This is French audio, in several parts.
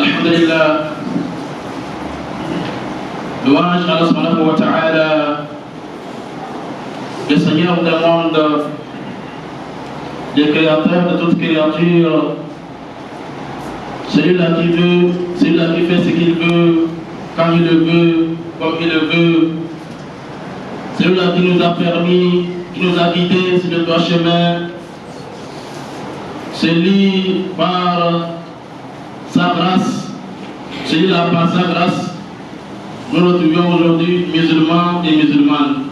Alhamdulillah, louange à Allah subhanahu wa ta'ala, le Seigneur des mondes, le créateur de toute créature, celui-là qui veut, celui-là qui fait ce qu'il veut, quand il le veut, comme il le veut, celui-là qui nous a permis, qui nous a guidés sur le droit chemin, celui par sa grâce, celui-là par sa grâce, nous nous retrouvons aujourd'hui musulmans et musulmanes.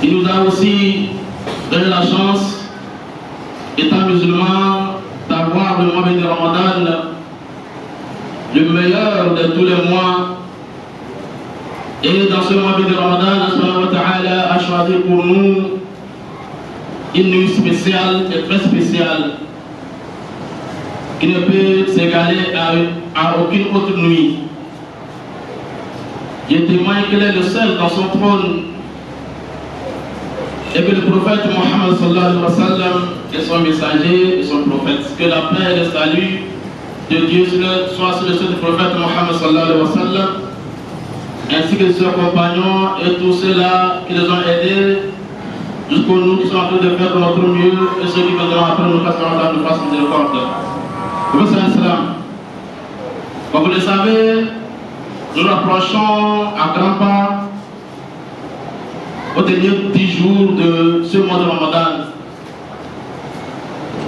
Il nous a aussi donné la chance, étant musulmans, d'avoir le mois de Ramadan, le meilleur de tous les mois. Et dans ce mois de Ramadan, Allah a choisi pour nous une nuit spéciale et très spéciale qui ne peut s'égaler à aucune autre nuit. Je témoigne qu'il est le seul dans son trône et que le prophète Mohammed sallallahu alayhi wa sallam est son messager et son prophète. Que la paix et le salut de Dieu soit sur le seul du prophète Mohammed sallallahu alayhi wa sallam, ainsi que ses compagnons et tous ceux-là qui les ont aidés jusqu'au nous qui sommes en train de faire de notre mieux et ceux qui viendront après nous qu'Allah nous fasse miséricorde. Comme vous le savez, nous nous rapprochons à grands pas au dernier 10 jours de ce mois de Ramadan.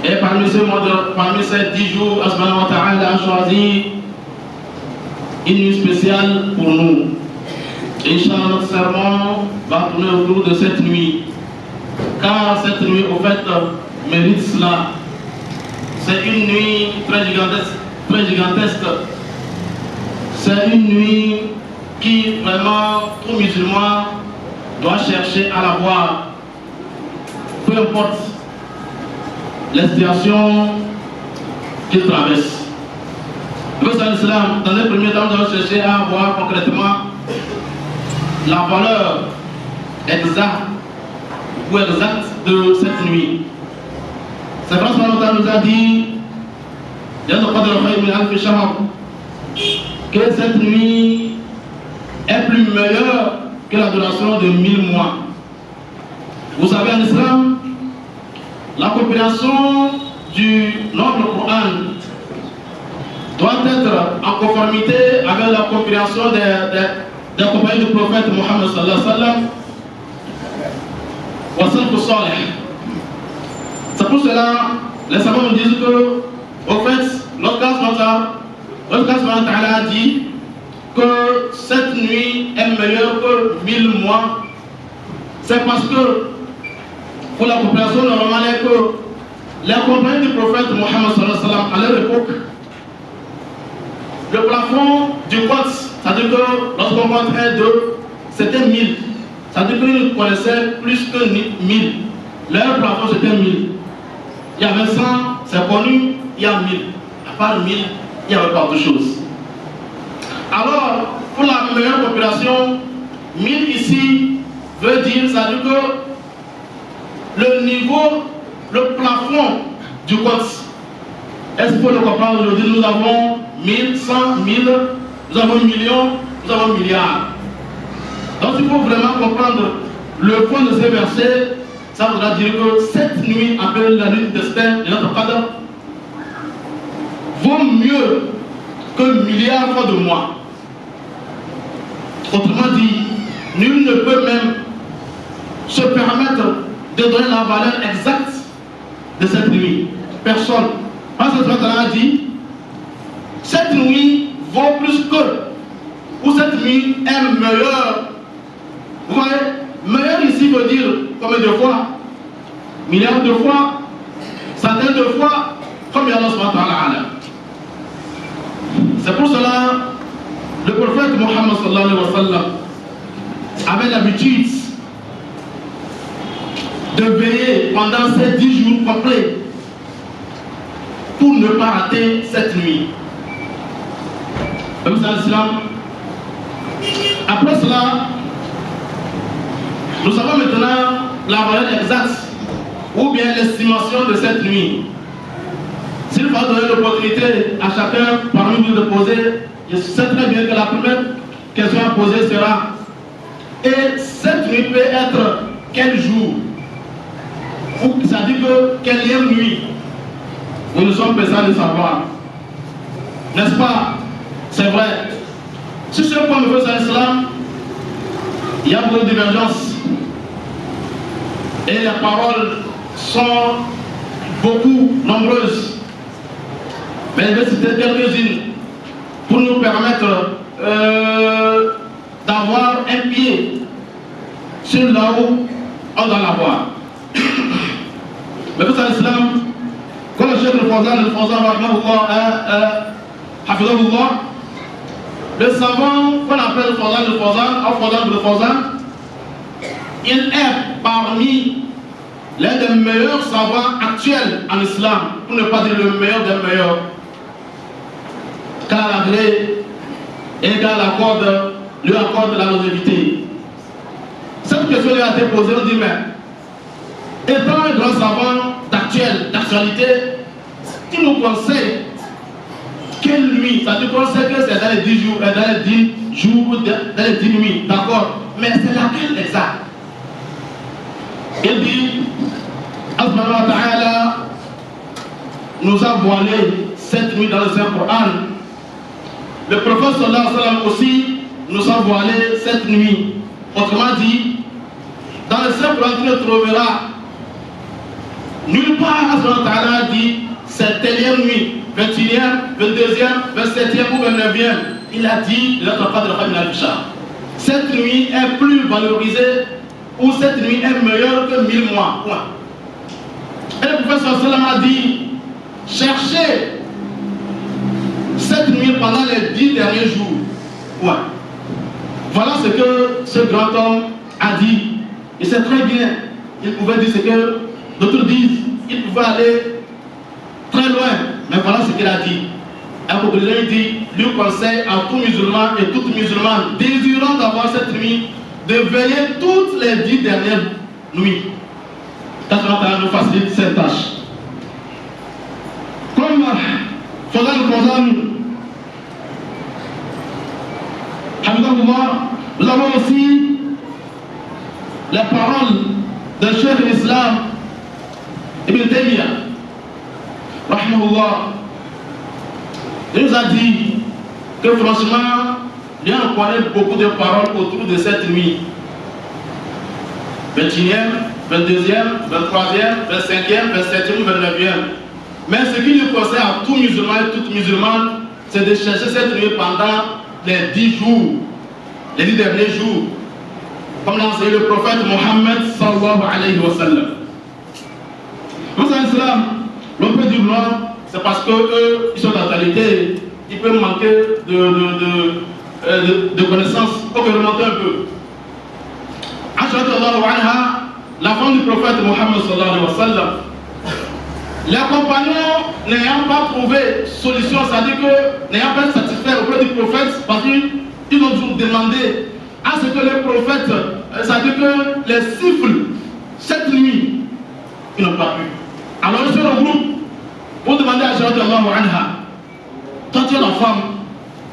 Et parmi ces 10 jours, Allah a choisi une nuit spéciale pour nous. Inch'Allah, notre sermon va tourner autour de cette nuit. Car cette nuit, au fait, mérite cela. C'est une nuit très gigantesque. C'est une nuit qui, vraiment, tout musulman doit chercher à la voir. Peu importe les situations qu'il traverse. Dans les premiers temps, nous allons chercher à voir concrètement la valeur exacte de cette nuit. C'est vrai que nous a dit que cette nuit est plus meilleure que l'adoration de 1000 mois. Vous savez, en islam, la compréhension du noble Coran doit être en conformité avec la compréhension des compagnons du prophète Mohammed sallallahu alayhi wa sallam. C'est pour cela, les savants nous disent que, au fait, lorsqu'Allah a dit que cette nuit est meilleure que 1000 mois, c'est parce que, pour la compréhension normale, est que les compagnons du prophète Mohammed sallallahu alayhi wa sallam, à leur époque, le plafond du Quds, c'est-à-dire que lorsqu'on comptait deux, c'était 1000. C'est-à-dire qu'ils connaissaient plus que 1000. Leur plafond c'était 1000. Il y avait 100, c'est connu, il y a 1000. À part 1000, il n'y avait pas autre chose. Alors, pour la meilleure population, 1000 ici veut dire, c'est-à-dire que le niveau, le plafond du Quds, est-ce qu'il faut le comprendre aujourd'hui? Nous avons 1000, 100, 1000, nous avons millions, nous avons milliards. Donc il faut vraiment comprendre le fond de ces versets. Ça voudra dire que cette nuit, appelée la nuit du destin de notre Qadr, vaut mieux que milliards fois de mois. Autrement dit, nul ne peut même se permettre de donner la valeur exacte de cette nuit. Personne. Parce que Allah a dit, cette nuit vaut plus que, ou cette nuit est meilleure. Vous voyez, meilleur ici veut dire combien de fois? Milliards de fois, centaines de fois, comme Allah subhanahu wa ta'ala. C'est pour cela, le prophète Mohammed sallallahu alayhi wa sallam avait l'habitude de veiller pendant ces 10 jours complets pour ne pas rater cette nuit. Après cela, nous savons maintenant la valeur exacte ou bien l'estimation de cette nuit. Si s'il va donner l'opportunité à chacun parmi vous de poser, je sais très bien que la première question à poser sera: et cette nuit peut être quel jour? Ou ça dit que quelle nuit? Nous ne sommes besoin de savoir. N'est-ce pas? C'est vrai. Sur ce point de vue sur l'islam, il y a beaucoup de divergences. Et les paroles sont beaucoup nombreuses. Mais je vais citer quelques-unes pour nous permettre d'avoir un pied sur là où on doit l'avoir. Mais vous savez l'islam, quand le chef le savant qu'on appelle le Fawzan, il est parmi l'un des meilleurs savants actuels en islam, pour ne pas dire le meilleur des meilleurs. Car la gré et car lui accorde la longévité. Cette question lui a été posée, on dit, mais étant un grand savant d'actualité, qui nous conseille quelle nuit? Ça te conseille que c'est dans les 10 jours, dans les 10 jours, dans les 10 nuits, d'accord? Mais c'est laquelle exact? Il dit, Allah Ta'ala nous a voilé cette nuit dans le Saint-Coran. Le prophète sallallahu alayhi wa sallam aussi nous a voilé cette nuit. Autrement dit, dans le Saint-Coran, tu ne trouveras nulle part Allah Ta'ala dit cette telle nuit, 21e, 22e, 27e ou 29e. Il a dit, cette nuit est plus valorisée ou cette nuit est meilleure que 1000 mois. Point. Et le professeur Salam a dit, cherchez cette nuit pendant les 10 derniers jours. Point. Voilà ce que ce grand homme a dit. Et c'est très bien. Il pouvait dire ce que d'autres disent. Il pouvait aller très loin. Mais voilà ce qu'il a dit. En conclusion, il dit, lui conseille à tout musulman et toute musulmane désirant d'avoir cette nuit de veiller toutes les 10 dernières nuits. qu'Allah nous facilite cette tâche. Comme Fawzan al-Fawzan, nous avons aussi les paroles de Cheikh l'Islam Ibn Taymiyyah, rahimahullah. Il nous a dit que franchement, il y a beaucoup de paroles autour de cette nuit. 21e, 22e, 23e, 25e, 27e, 29e. Mais ce qui lui conseille à tout musulman et toute musulmane, c'est de chercher cette nuit pendant les 10 jours, les 10 derniers jours. Comme l'a enseigné le prophète Mohammed sallallahu alayhi wa sallam. Dans l'islam, l'on peut dire non, c'est parce qu'eux, ils sont en qualité, ils peuvent manquer de connaissances. On peut remonter un peu. La femme du prophète Mohammed sallallahu alayhi wa sallam, les compagnons n'ayant pas trouvé solution, c'est-à-dire que n'ayant pas été satisfaits auprès du prophète, parce qu'ils ont toujours demandé à ce que le prophète, c'est-à-dire que les siffles cette nuit, ils n'ont pas pu. Alors ils se regroupent pour demander à Shahadallahu anha, toi tu es la femme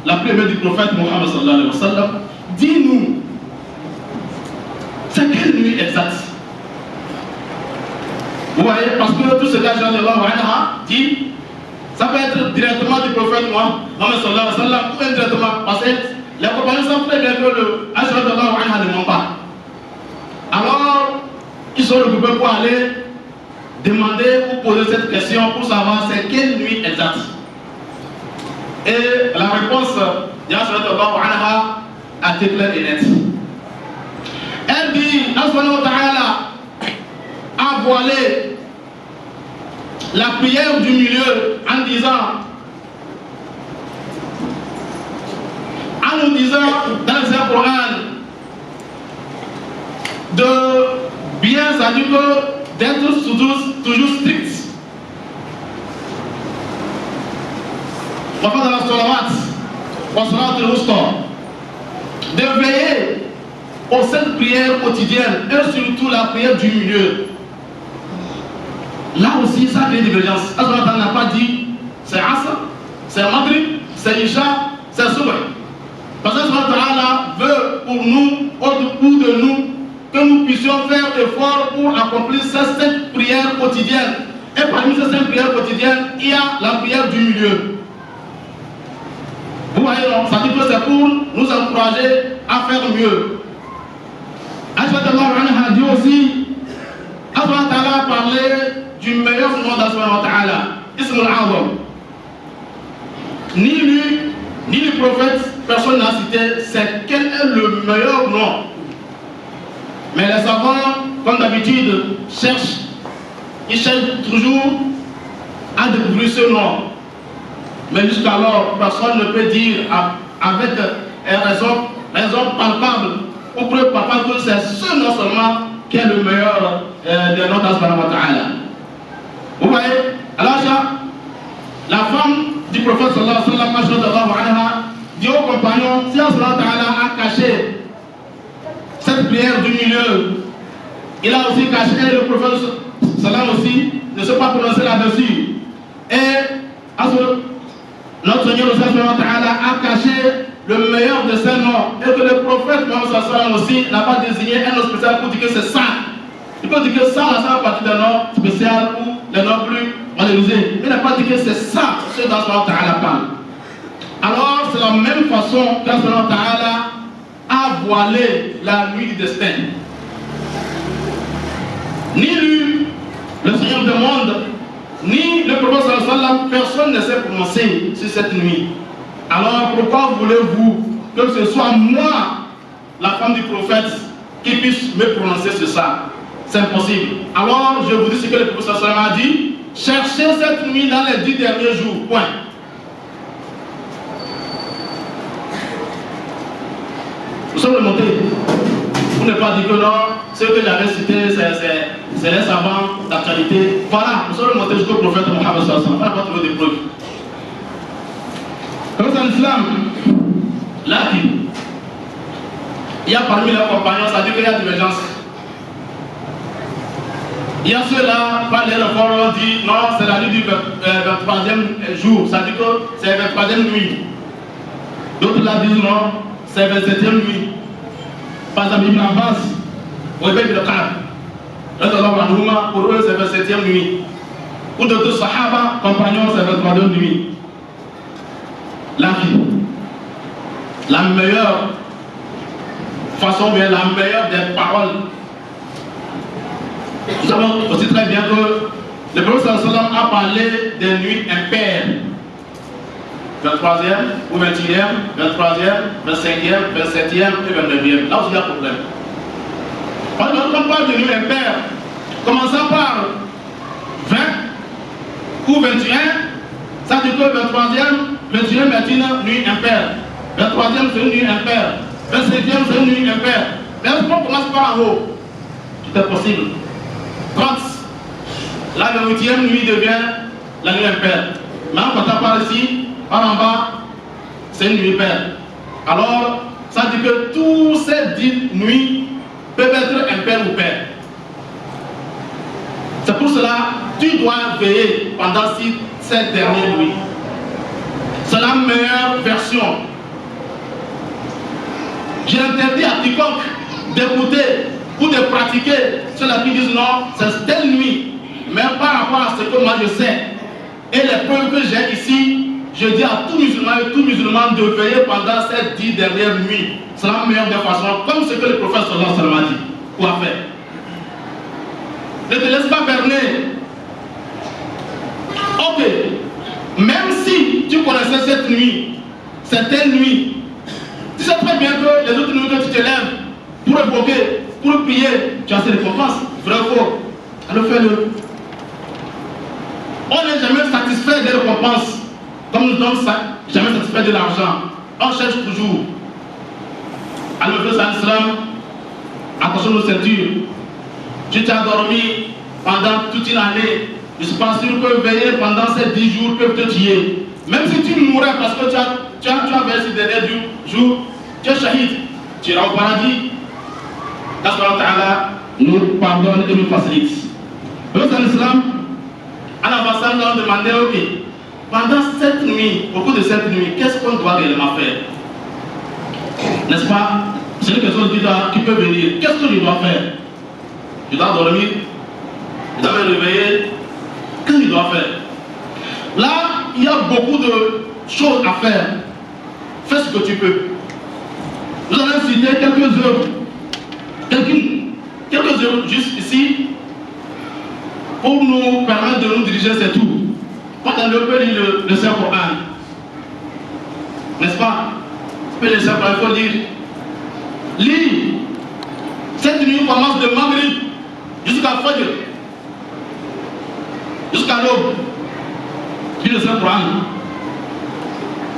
la plus aimée du prophète Mohammed sallallahu alayhi wa sallam, dis-nous, c'est quelle nuit exacte? Vous voyez, parce que tout ce qu'Ashhadallahu anha dit, ça peut être directement du prophète Mohammed sallallahu alayhi wa sallam ou indirectement, parce que les compagnons savent très bien que le Ashhadallahu anha ne ment pas. Alors, ils sont regroupés pour aller demander ou poser cette question pour savoir c'est quelle nuit exacte. Et la réponse d'Ashhadallahu anha a été claire et nette. Elle dit, Allah Ta'ala a voilé la prière du milieu en disant, en nous disant dans le Coran de bien, c'est-à-dire d'être toujours strict. On va dans la salawat, on sera de veiller aux 7 prières quotidiennes et surtout la prière du milieu. Là aussi, ça crée divergence. Allah n'a pas dit c'est Asr, c'est Maghrib, c'est Isha, c'est Subh. Parce que Allah veut pour nous, au-dessous de nous, que nous puissions faire effort pour accomplir ces 5 prières quotidiennes. Et parmi ces 5 prières quotidiennes, il y a la prière du milieu. Vous voyez, donc, ça dit que c'est pour nous encourager à faire mieux. Allah a dit aussi, Allah a parlé du meilleur nom d'Allah, Ismul Azam. Ni lui, ni le prophète, personne n'a cité c'est quel est le meilleur nom. Mais les savants, comme d'habitude, ils cherchent toujours à découvrir ce nom. Mais jusqu'alors, personne ne peut dire avec raison palpable ou preuve palpable que c'est ce nom seulement qui est le meilleur des noms d'Allah. Vous voyez, alors la femme du prophète sallallahu alayhi wa sallam dit au compagnon, si Allah a caché cette prière du milieu, il a aussi caché, et le prophète sallallahu aussi ne s'est pas prononcé là-dessus. Et notre Seigneur a caché le meilleur de ses noms, et que le prophète sallallahu aussi n'a pas désigné un nom spécial pour dire que c'est ça. Il peut dire que ça fait partie d'un nom spécial ou d'un nom plus valorisé. Il n'a pas dit que c'est ça ce dont Allah parle. Alors c'est la même façon qu'Allah a voilé la nuit du destin. Ni lui, le Seigneur du monde, ni le prophète sallallahu alayhi wa sallam, personne ne s'est prononcé sur cette nuit. Alors pourquoi voulez-vous que ce soit moi, la femme du prophète, qui puisse me prononcer sur ça? C'est impossible. Alors je vous dis ce que le prophète sallallahu alayhi wa sallam a dit: cherchez cette nuit dans les 10 derniers jours. Point. Nous sommes remontés. Vous ne pas dire que non, ce que j'avais cité, c'est les savants d'actualité. Voilà, nous sommes remontés jusqu'au prophète Mohammed sallallahu alayhi wa sallam. On n'a pas trouvé des preuves. Comme c'est l'islam, là, il y a parmi les compagnons, ça dit qu'il y a divergence. Il y a ceux-là, par les réformes, on dit non, c'est la nuit du 23e jour, ça dit que c'est la 23e nuit. D'autres là disent non, c'est la 27e nuit. Par exemple, Ibn Abbas, au réveil de Qad, pour eux c'est la 27e nuit. Ou d'autres Sahaba, compagnons, c'est la 23e nuit. La meilleure façon, bien la meilleure des paroles. Nous savons aussi très bien que le prophète sallallahu alayhi wa sallam a parlé des nuits impaires. 23e ou 21e, 23e, 25e, 27e et 29e. Là aussi il y a problème. Quand on parle de nuits impaires, commençant par 20 ou 21, ça dit que 23e, 21e est une nuit impaire. 23e c'est une nuit impaire. 27e c'est une nuit impaire. Mais est-ce qu'on commence par en haut? Tout est possible. 30. Là, la 8e nuit devient la nuit impaire. Maintenant, quand on parle ici, par en bas, c'est une nuit impaire. Alors, ça dit que toutes ces 10 nuits peuvent être impaires ou paires. C'est pour cela que tu dois veiller pendant ces dernières nuits. C'est la meilleure version. J'interdis à quiconque d'écouter ou de pratiquer ceux-là qui disent non, c'est telle nuit. Mais par rapport à ce que moi je sais et les preuves que j'ai ici, je dis à tout musulman et tout musulman de veiller pendant ces 10 dernières nuits. C'est la meilleure des façons, comme ce que le prophète sallallahu alayhi wa sallam a dit ou a fait. Ne te laisse pas berner. Ok, même si tu connaissais cette nuit, c'est telle nuit, tu sais très bien que les autres nuits que tu te lèves pour évoquer, pour prier, tu as ces récompenses, vrai ou faux? Alors fais-le. On n'est jamais satisfait des récompenses, comme nous ne sommes jamais satisfaits de l'argent. On cherche toujours. Alors le prophète sallam, attention aux ceintures. Tu t'es endormi pendant toute une année. Je ne suis pas sûr que veiller pendant ces 10 jours peuvent te tuer. Même si tu mourrais parce que tu as veillé ces derniers jours, tu es shahid, tu iras au paradis. Allah nous pardonne et nous facilite. Le prophète sallam, à l'ambassade, on demandait ok, pendant cette nuit, au cours de cette nuit, qu'est-ce qu'on doit réellement faire? N'est-ce pas? C'est une question qui peut venir. Qu'est-ce que je dois faire? Je dois dormir, je dois me réveiller. Qu'est-ce que je dois faire? Là, il y a beaucoup de choses à faire. Fais ce que tu peux. Nous allons citer quelques œuvres. Quelques œuvres juste ici pour nous permettre de nous diriger, c'est tout. Quand on peut lire le Saint-Coran, n'est-ce pas? Tu peux lire le Saint-Coran, il faut lire. Lis. Cette nuit commence de Maghrib jusqu'à Fajr, jusqu'à l'aube. Lis le Saint-Coran.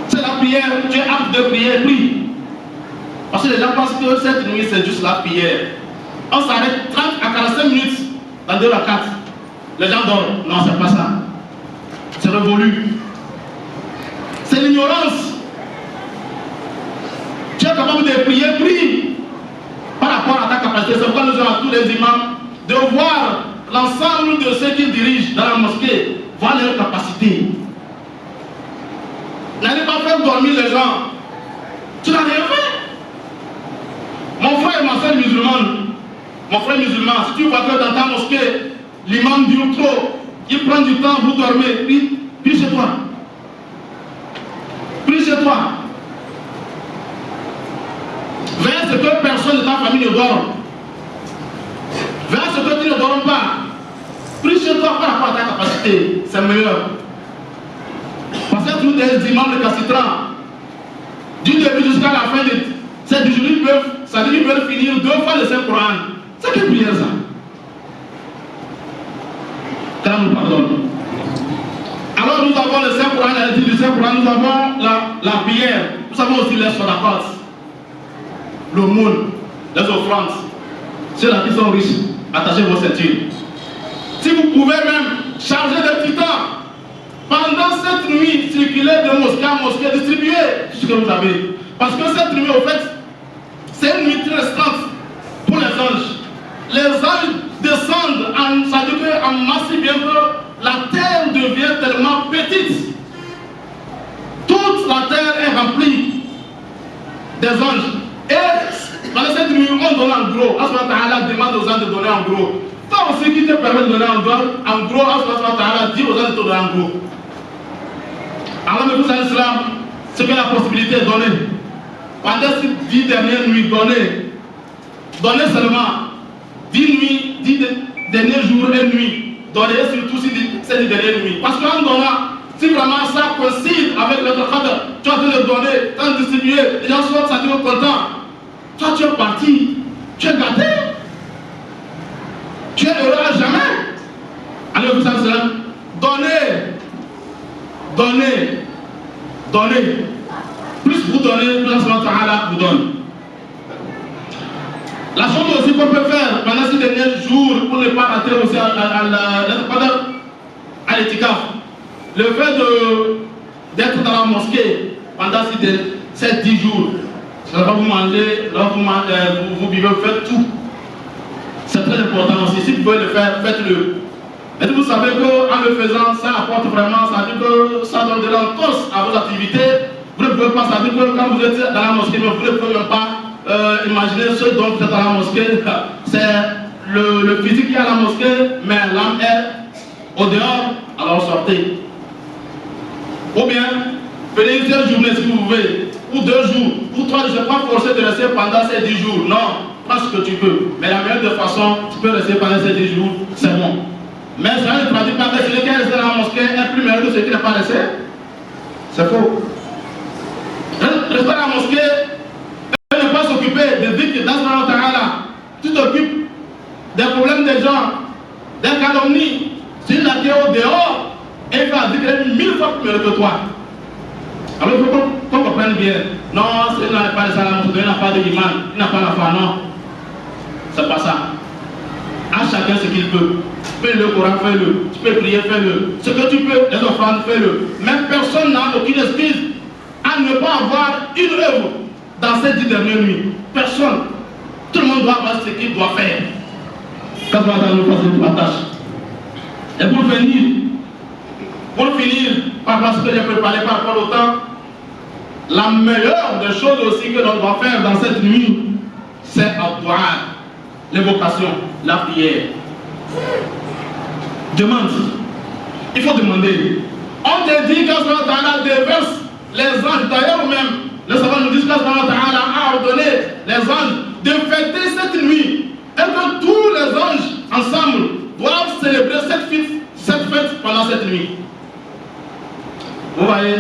C'est la prière, tu es apte de prier, prie. Parce que les gens pensent que cette nuit c'est juste la prière. On s'arrête 30 à 45 minutes dans 2 à 4. Les gens dorment. Non, c'est pas ça. C'est révolu. C'est l'ignorance. Tu es capable de prier, prie. Par rapport à ta capacité, c'est pourquoi nous avons à tous les imams de voir l'ensemble de ceux qui dirigent dans la mosquée, voir leur capacité. N'allez pas faire dormir les gens. Tu n'as rien fait. Mon frère et ma soeur musulmane, mon frère musulman, si tu vois que dans ta mosquée, l'imam dure trop, il prend du temps, vous dormez, prie chez toi. Prie chez toi. Veille à ce que personne de ta famille ne dorme. Veille à ce que tu ne dormes pas. Prie chez toi par rapport à ta capacité, c'est meilleur. Parce que tous les imams de Cassitran, du début jusqu'à la fin de cette journée, ils peuvent finir 2 fois le Saint-Coran. C'est quelle prière ça? Quand nous pardonne. Alors nous avons le Saint-Coran, la lecture du Saint-Coran, nous avons la prière, nous avons aussi les sodakot, l'aumône, les offrandes. Ceux-là qui sont riches, attachez vos ceintures. Si vous pouvez même charger des petits temps, pendant cette nuit, circuler de mosquée à mosquée, distribuer tout ce que vous avez. Parce que cette nuit, au fait, c'est une nuit très restreinte pour les anges. Les anges descendent ça veut dire en masse, bien que la terre devient tellement petite. Toute la terre est remplie des anges. Et pendant cette nuit, on donne en gros. Allah demande aux anges de donner en gros. Toi aussi qui te permet de donner en gros, Allah dit aux anges de te donner en gros. Alors, le Moussa Islam, c'est que la possibilité est donnée. Pendant ces 10 dernières nuits, donnez seulement 10 derniers jours et nuits. Donnez surtout ces 10 dernières nuits. Parce qu'en donnant, si vraiment ça coïncide avec notre cadre, tu as de le donner, tu as distribué, les gens sont contents. Toi, tu es parti, tu es gâté. Tu es heureux à jamais. Allez, Moussa Islam, donnez. Plus vous donnez, plus Allah vous donne. La chose aussi qu'on peut faire pendant ces derniers jours pour ne pas rater aussi à l'étikaf, le fait d'être dans la mosquée pendant ces 10 jours, ça va vous manger, vous vivez, faites tout. C'est très important aussi. Si vous pouvez le faire, faites-le. Et vous savez qu'en le faisant, ça apporte vraiment, ça veut dire que ça donne de l'entorse à vos activités. Vous ne pouvez pas, ça veut dire que quand vous êtes dans la mosquée, vous ne pouvez même pas imaginer ce dont vous êtes dans la mosquée. C'est le physique qui est à la mosquée, mais l'âme est au dehors, alors sortez. Ou bien, venez une seule journée si vous voulez, ou 2 jours, ou 3 jours, je ne suis pas forcé de rester pendant ces 10 jours. Non, prends ce que tu peux. Mais la meilleure de façon, tu peux rester pendant ces 10 jours, c'est bon. Mais ça ne traduit pas que celui qui est resté dans la mosquée est plus meilleur que celui qui n'est pas resté. C'est faux. Rester dans la mosquée et ne pas s'occuper des victimes d'Allah Ta'ala. Tu t'occupes des problèmes des gens, des calomnies. Celui là qui est au dehors, et il va dire qu'il est 1000 fois plus meilleur que toi. Alors il faut qu'on comprenne bien. Non, celui là n'est pas resté dans la mosquée, il n'a pas de l'imam, il n'a pas la foi, non. C'est pas ça. À chacun ce qu'il peut. Tu peux le Coran, fais-le. Tu peux prier, fais-le. Ce que tu peux, les offrandes, fais-le. Même personne n'a aucune excuse à ne pas avoir une œuvre dans ces 10 dernières nuits. Personne. Tout le monde doit avoir ce qu'il doit faire. Quand on va nous passer pour la tâche. Et pour Pour finir, par rapport à ce que j'ai préparé par rapport au temps, la meilleure des choses aussi que l'on doit faire dans cette nuit, c'est ad-du'a, l'évocation, la prière. Demande. Il faut demander. On te dit qu'Allah Ta'ala déverse les anges. D'ailleurs même, le savant nous dit qu'Allah Ta'ala a ordonné les anges de fêter cette nuit. Et que tous les anges ensemble doivent célébrer cette fête pendant cette nuit. Vous voyez,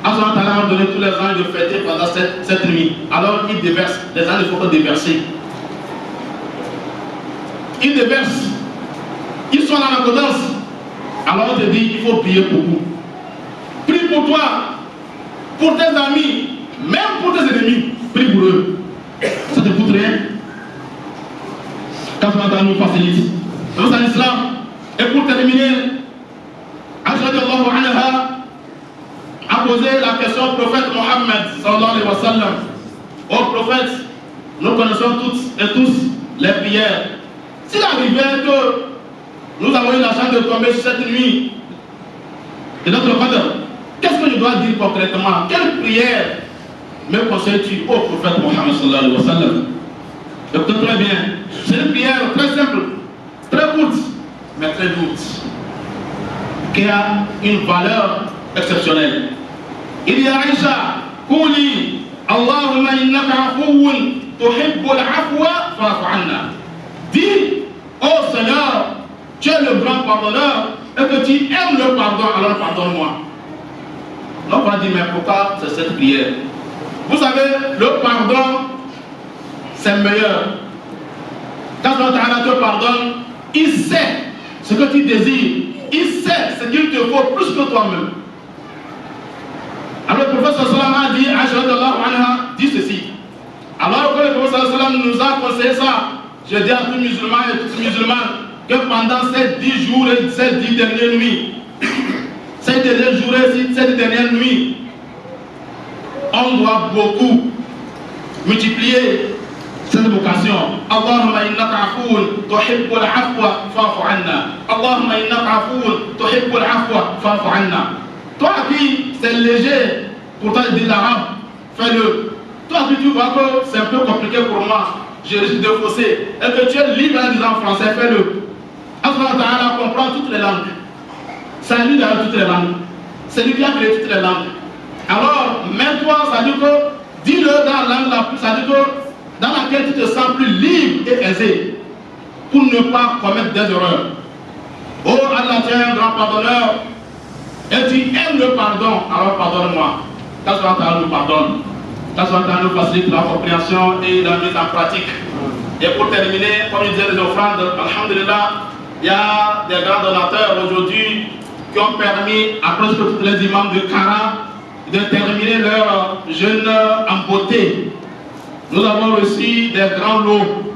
Allah Ta'ala a ordonné tous les anges de fêter pendant cette nuit. Alors ils déversent. Les anges, il faut déverser. Ils déversent. Ils sont en accordance. Alors on te dit, il faut prier pour vous. Prie pour toi, pour tes amis, même pour tes ennemis. Prie pour eux. Ça ne te coûte rien. Quand on nous facilite. Nous en islam. Et pour terminer, Aïcha a posé la question au prophète Mohammed sallallahu alayhi wa sallam. Ô prophète, nous connaissons toutes et tous les prières. S'il arrivait que nous avons eu la chance de tomber sur cette nuit de notre Qadr, qu'est-ce que je dois dire concrètement? Quelle prière me conseilles-tu au prophète Mohammed sallallahu alayhi wa sallam? Écoutez très bien, c'est une prière très simple, très courte, mais très lourde, qui a une valeur exceptionnelle. Il y a Aïcha, Kouli, Allahumma innaka afuun, tuhibbul afwa fa'fu anna. Dis, oh Seigneur, tu es le grand pardonneur et que tu aimes le pardon, alors pardonne-moi. On va dire, mais pourquoi c'est cette prière? Vous savez, le pardon, c'est meilleur. Quand Allah te pardonne, il sait ce que tu désires. Il sait ce qu'il te faut plus que toi-même. Alors le prophète sallallahu alayhi wa sallam a dit ceci. Alors que le prophète sallallahu alayhi wa sallam nous a conseillé ça, je dis à tous musulmans et toutes musulmanes que pendant ces 10 jours et ces 10 dernières nuits, ces derniers jours et ces dernières nuits, on doit beaucoup multiplier cette vocation. Allahumma innaka afoun tuhibbul afwa fa'fu anna. Allahumma innaka afoun tuhibbul afwa fa'fu anna. Toi qui c'est léger pour toi de dire l'arabe, fais-le. Toi qui tu vois que c'est un peu compliqué pour moi, je risque de fausser, et que tu es libre en disant français, fais-le. Allah Ta'ala comprend toutes les langues. C'est lui d'ailleurs toutes les langues. C'est lui qui a créé toutes les langues. Alors, mets-toi, ça dit que, dis-le dans la langue la plus, ça dit que, dans laquelle tu te sens plus libre et aisé, pour ne pas commettre des erreurs. Oh Allah, tu es un grand pardonneur, et tu aimes le pardon, alors pardonne-moi. Qu'Allah Ta'ala nous pardonne. Qu'Allah Ta'ala nous facilite la compréhension et la mise en pratique. Et pour terminer, comme je disais, les offrandes, alhamdulillah, il y a des grands donateurs aujourd'hui qui ont permis à presque tous les imams de Kara de terminer leur jeûne en beauté. Nous avons reçu des grands lots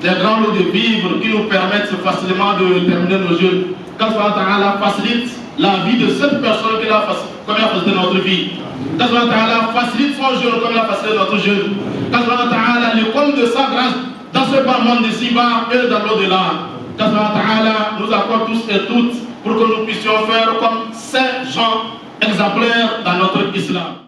de vivres qui nous permettent facilement de terminer nos jeûnes. Qu'Allah Ta'ala facilite la vie de cette personne qui a facilité notre vie. Qu'Allah Ta'ala facilite son jeûne comme il a facilité notre jeûne. Qu'Allah Ta'ala le compte de sa grâce dans ce bas monde d'ici-bas et dans l'au-delà. Qu'Allah Ta'ala nous accorde tous et toutes pour que nous puissions faire comme ces gens exemplaires dans notre islam.